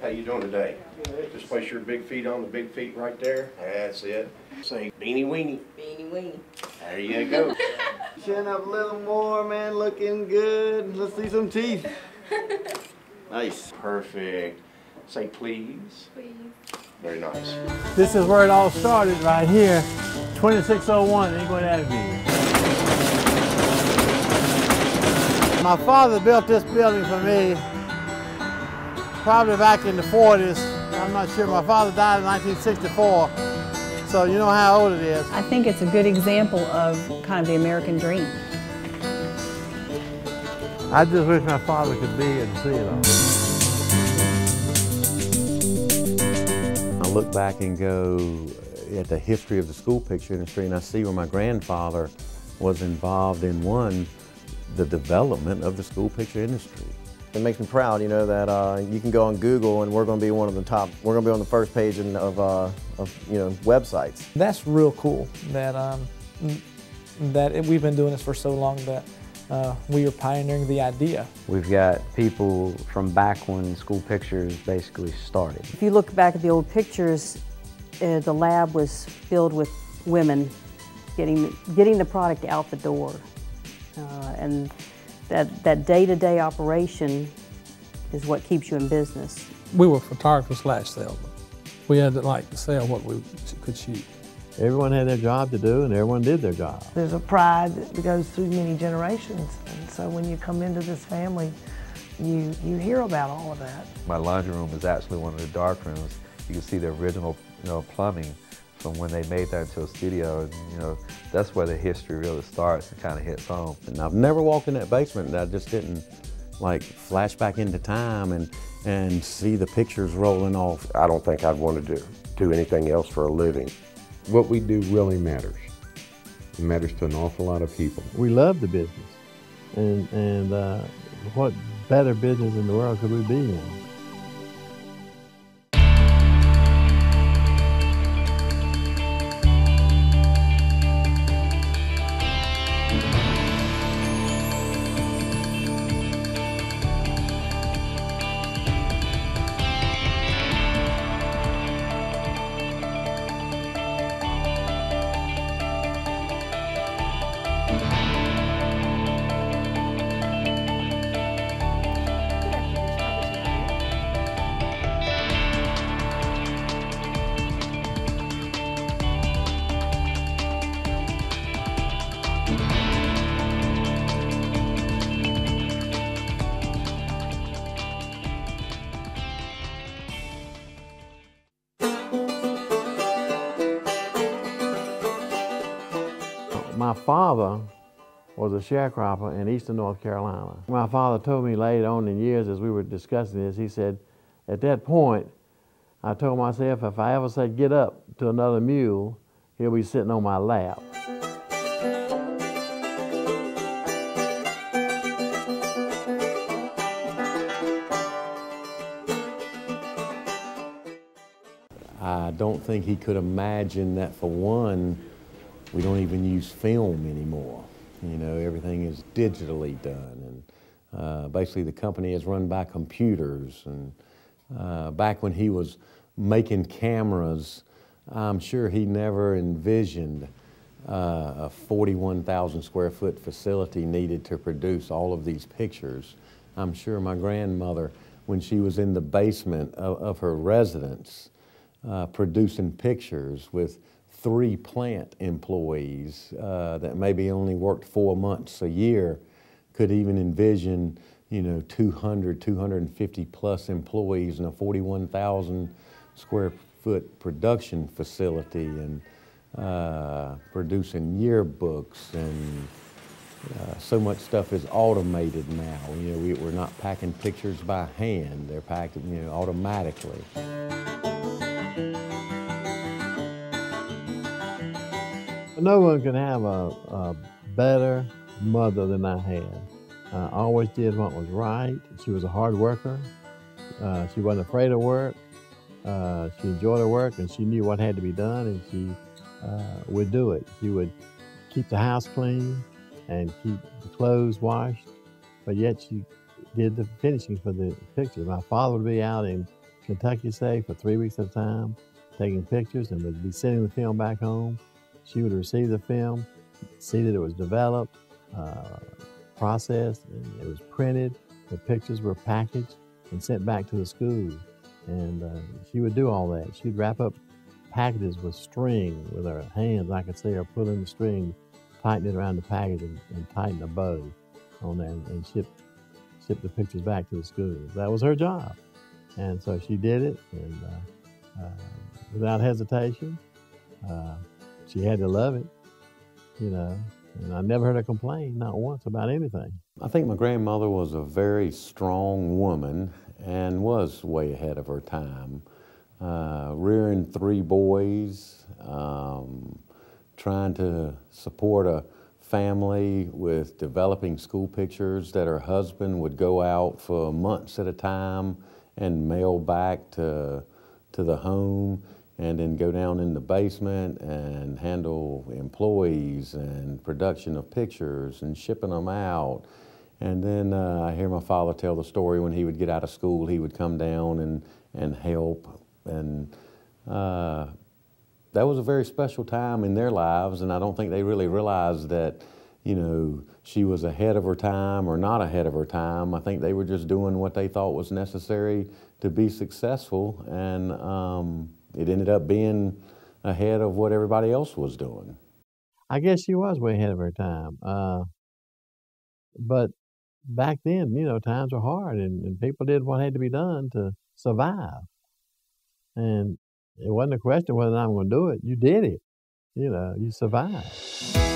How you doing today? Just place your big feet on the big feet right there. That's it. Say beanie weenie. Beanie weenie. There you go. Chin up a little more, man. Looking good. Let's see some teeth. Nice. Perfect. Say please. Please. Very nice. This is where it all started, right here. 2601 Inglewood Avenue. My father built this building for me probably back in the 40s. I'm not sure. My father died in 1964, so you know how old it is. I think it's a good example of kind of the American dream. I just wish my father could be and see it all. I look back and go at the history of the school picture industry, and I see where my grandfather was involved in, the development of the school picture industry. It makes me proud, you know, that you can go on Google and we're going to be one of the top. We're going to be on the first page of you know, websites. That's real cool that we've been doing this for so long that we are pioneering the idea. We've got people from back when school pictures basically started. If you look back at the old pictures, the lab was filled with women getting the product out the door. And that day-to-day operation is what keeps you in business. We were photographers / salesmen. We had to sell what we could shoot. Everyone had their job to do, and everyone did their job. There's a pride that goes through many generations, and so when you come into this family, you hear about all of that. My laundry room is actually one of the dark rooms. You can see the original, plumbing from when they made that into a studio, and that's where the history really starts and kind of hits home. And I've never walked in that basement and I just didn't flash back into time and see the pictures rolling off. I don't think I'd want to do anything else for a living. What we do really matters. It matters to an awful lot of people. We love the business, and what better business in the world could we be in? My father was a sharecropper in eastern North Carolina. My father told me later on in years as we were discussing this, he said, at that point, I told myself if I ever said get up to another mule, he'll be sitting on my lap. I don't think he could imagine that, for one, we don't even use film anymore. Everything is digitally done, and basically the company is run by computers. And back when he was making cameras, I'm sure he never envisioned a 41,000 square foot facility needed to produce all of these pictures. I'm sure my grandmother, when she was in the basement of her residence, producing pictures with 3 plant employees that maybe only worked 4 months a year, could even envision 200, 250 plus employees in a 41,000 square foot production facility, and producing yearbooks, and so much stuff is automated now. We're not packing pictures by hand, they're packed automatically. No one can have a better mother than I had. Always did what was right. She was a hard worker. She wasn't afraid of work. She enjoyed her work, and she knew what had to be done, and she would do it. She would keep the house clean and keep the clothes washed, but yet she did the finishing for the pictures. My father would be out in Kentucky, say, for 3 weeks at a time, taking pictures, and would be sending the film back home. She would receive the film, see that it was developed, processed, and it was printed. The pictures were packaged and sent back to the school. And she would do all that. She'd wrap up packages with string with her hands. I could see her pulling the string, tighten it around the package, and tighten a bow on there, and ship the pictures back to the school. That was her job. And so she did it, and without hesitation. She had to love it, you know, and I never heard her complain, not once, about anything. I think my grandmother was a very strong woman and was way ahead of her time. Rearing 3 boys, trying to support a family with developing school pictures that her husband would go out for months at a time and mail back to the home, and then go down in the basement and handle employees and production of pictures and shipping them out. And then I hear my father tell the story when he would get out of school, he would come down and help. And that was a very special time in their lives, and I don't think they really realized that, you know, she was ahead of her time or not ahead of her time. I think they were just doing what they thought was necessary to be successful, and it ended up being ahead of what everybody else was doing. I guess she was way ahead of her time. But back then, you know, times were hard, and people did what had to be done to survive. And it wasn't a question whether or not I'm going to do it. You did it. You know, you survived.